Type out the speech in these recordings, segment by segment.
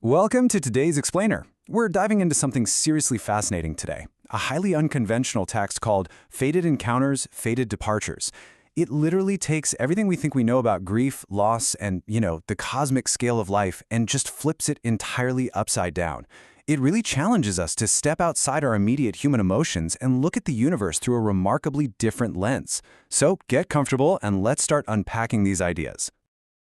Welcome to today's Explainer. We're diving into something seriously fascinating today, a highly unconventional text called Fated Encounters, Fated Departures. It literally takes everything we think we know about grief, loss, and, the cosmic scale of life and just flips it entirely upside down. It really challenges us to step outside our immediate human emotions and look at the universe through a remarkably different lens. So get comfortable and let's start unpacking these ideas.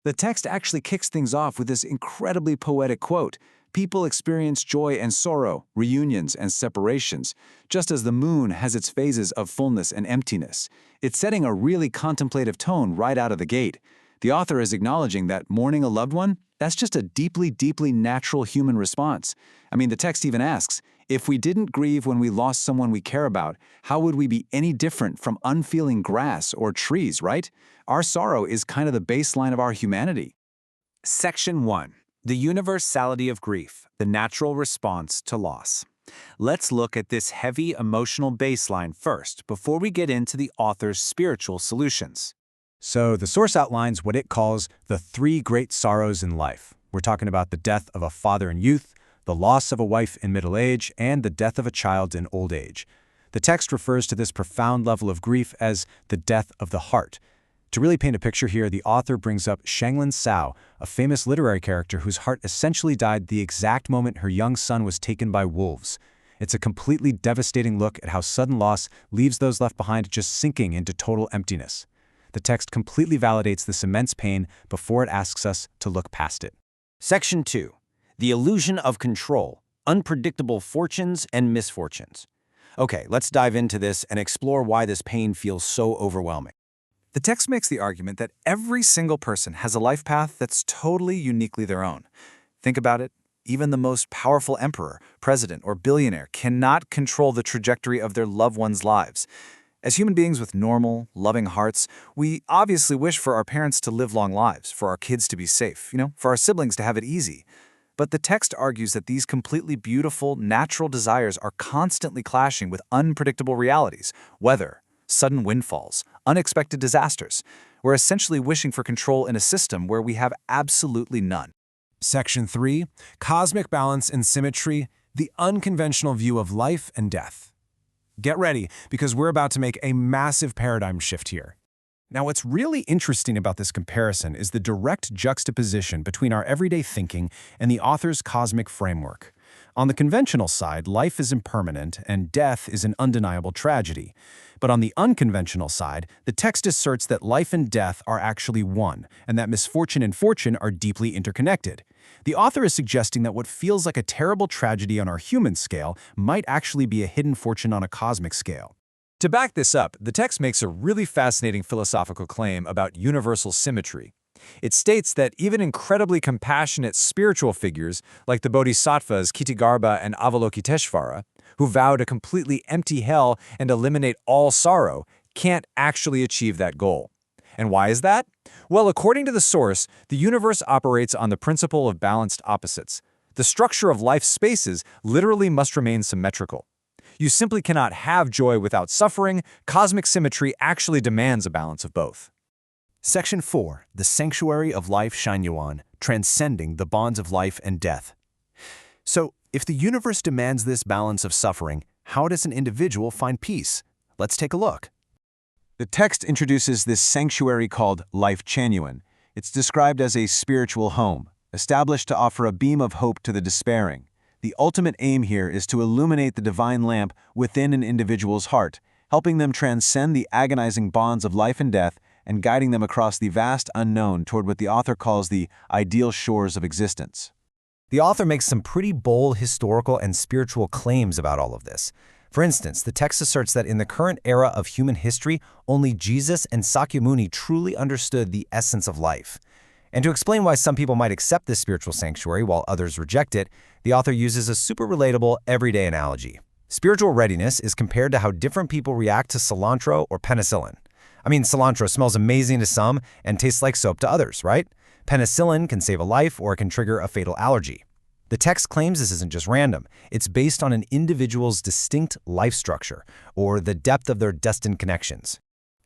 The text actually kicks things off with this incredibly poetic quote: "People experience joy and sorrow, reunions and separations, just as the moon has its phases of fullness and emptiness." It's setting a really contemplative tone right out of the gate. The author is acknowledging that mourning a loved one, that's just a deeply, deeply natural human response. The text even asks, if we didn't grieve when we lost someone we care about, how would we be any different from unfeeling grass or trees, right? Our sorrow is kind of the baseline of our humanity. Section 1. The Universality of Grief, the Natural Response to Loss. Let's look at this heavy emotional baseline first before we get into the author's spiritual solutions. So the source outlines what it calls the three great sorrows in life. We're talking about the death of a father in youth, the loss of a wife in middle age, and the death of a child in old age. The text refers to this profound level of grief as the death of the heart. To really paint a picture here, the author brings up Shanglin Sao, a famous literary character whose heart essentially died the exact moment her young son was taken by wolves. It's a completely devastating look at how sudden loss leaves those left behind just sinking into total emptiness. The text completely validates this immense pain before it asks us to look past it. Section 2. The Illusion of Control, Unpredictable Fortunes and Misfortunes. Okay, let's dive into this and explore why this pain feels so overwhelming. The text makes the argument that every single person has a life path that's totally uniquely their own. Think about it. Even the most powerful emperor, president, or billionaire cannot control the trajectory of their loved ones' lives. As human beings with normal, loving hearts, we obviously wish for our parents to live long lives, for our kids to be safe, for our siblings to have it easy. But the text argues that these completely beautiful, natural desires are constantly clashing with unpredictable realities: weather, sudden windfalls, unexpected disasters. We're essentially wishing for control in a system where we have absolutely none. Section 3. Cosmic Balance and Symmetry, the Unconventional View of Life and Death. Get ready, because we're about to make a massive paradigm shift here. Now, what's really interesting about this comparison is the direct juxtaposition between our everyday thinking and the author's cosmic framework. On the conventional side, life is impermanent and death is an undeniable tragedy. But on the unconventional side, the text asserts that life and death are actually one, and that misfortune and fortune are deeply interconnected. The author is suggesting that what feels like a terrible tragedy on our human scale might actually be a hidden fortune on a cosmic scale. To back this up, the text makes a really fascinating philosophical claim about universal symmetry. It states that even incredibly compassionate spiritual figures, like the bodhisattvas Kitagarbha and Avalokiteshvara, who vow to completely empty hell and eliminate all sorrow, can't actually achieve that goal. And why is that? Well, according to the source, the universe operates on the principle of balanced opposites. The structure of life's spaces literally must remain symmetrical. You simply cannot have joy without suffering. Cosmic symmetry actually demands a balance of both. Section 4. The Sanctuary of Lifechanyuan, Transcending the Bonds of Life and Death. So, if the universe demands this balance of suffering, how does an individual find peace? Let's take a look. The text introduces this sanctuary called Lifechanyuan. It's described as a spiritual home, established to offer a beam of hope to the despairing. The ultimate aim here is to illuminate the divine lamp within an individual's heart, helping them transcend the agonizing bonds of life and death and guiding them across the vast unknown toward what the author calls the ideal shores of existence. The author makes some pretty bold historical and spiritual claims about all of this. For instance, the text asserts that in the current era of human history, only Jesus and Sakyamuni truly understood the essence of life. And to explain why some people might accept this spiritual sanctuary while others reject it, the author uses a super relatable, everyday analogy. Spiritual readiness is compared to how different people react to cilantro or penicillin. Cilantro smells amazing to some and tastes like soap to others, right? Penicillin can save a life or it can trigger a fatal allergy. The text claims this isn't just random. It's based on an individual's distinct life structure, or the depth of their destined connections.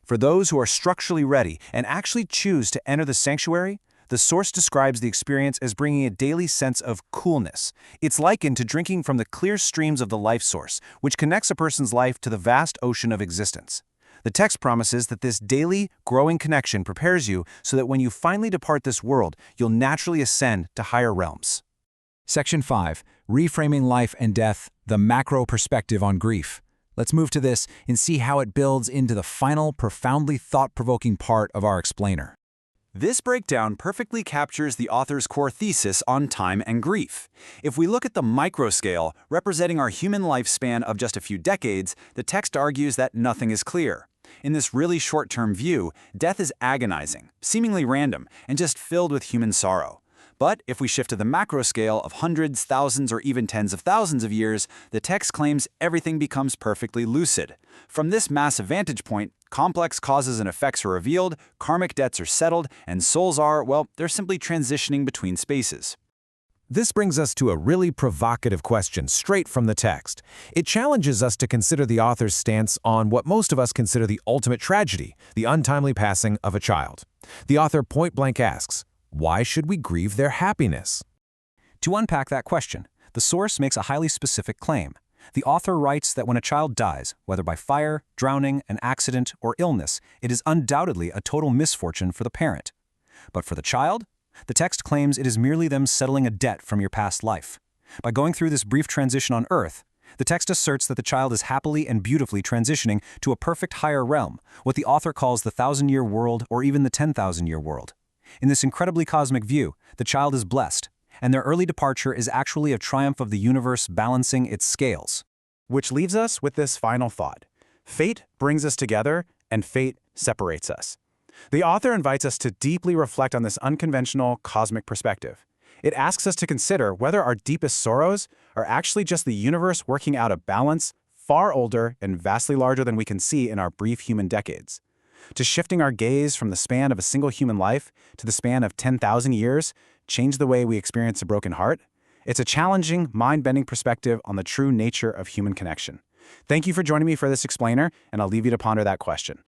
For those who are structurally ready and actually choose to enter the sanctuary, The source describes the experience as bringing a daily sense of coolness. It's likened to drinking from the clear streams of the life source, which connects a person's life to the vast ocean of existence. The text promises that this daily, growing connection prepares you so that when you finally depart this world, you'll naturally ascend to higher realms. Section 5. Reframing Life and Death, the Macro Perspective on Grief. Let's move to this and see how it builds into the final, profoundly thought-provoking part of our explainer. This breakdown perfectly captures the author's core thesis on time and grief. If we look at the micro scale, representing our human lifespan of just a few decades, the text argues that nothing is clear. In this really short-term view, death is agonizing, seemingly random, and just filled with human sorrow. But if we shift to the macro scale of hundreds, thousands, or even tens of thousands of years, the text claims everything becomes perfectly lucid. From this massive vantage point, complex causes and effects are revealed, karmic debts are settled, and souls are, well, they're simply transitioning between spaces. This brings us to a really provocative question straight from the text. It challenges us to consider the author's stance on what most of us consider the ultimate tragedy, the untimely passing of a child. The author point-blank asks, why should we grieve their happiness? To unpack that question, the source makes a highly specific claim. The author writes that when a child dies, whether by fire, drowning, an accident, or illness, it is undoubtedly a total misfortune for the parent. But for the child, the text claims it is merely them settling a debt from your past life. By going through this brief transition on Earth, the text asserts that the child is happily and beautifully transitioning to a perfect higher realm, what the author calls the 1,000-year world or even the 10,000-year world. In this incredibly cosmic view, the child is blessed, and their early departure is actually a triumph of the universe balancing its scales. Which leaves us with this final thought. Fate brings us together, and fate separates us. The author invites us to deeply reflect on this unconventional cosmic perspective. It asks us to consider whether our deepest sorrows are actually just the universe working out a balance far older and vastly larger than we can see in our brief human decades. To shifting our gaze from the span of a single human life to the span of 10,000 years change the way we experience a broken heart? It's a challenging, mind-bending perspective on the true nature of human connection. Thank you for joining me for this explainer, and I'll leave you to ponder that question.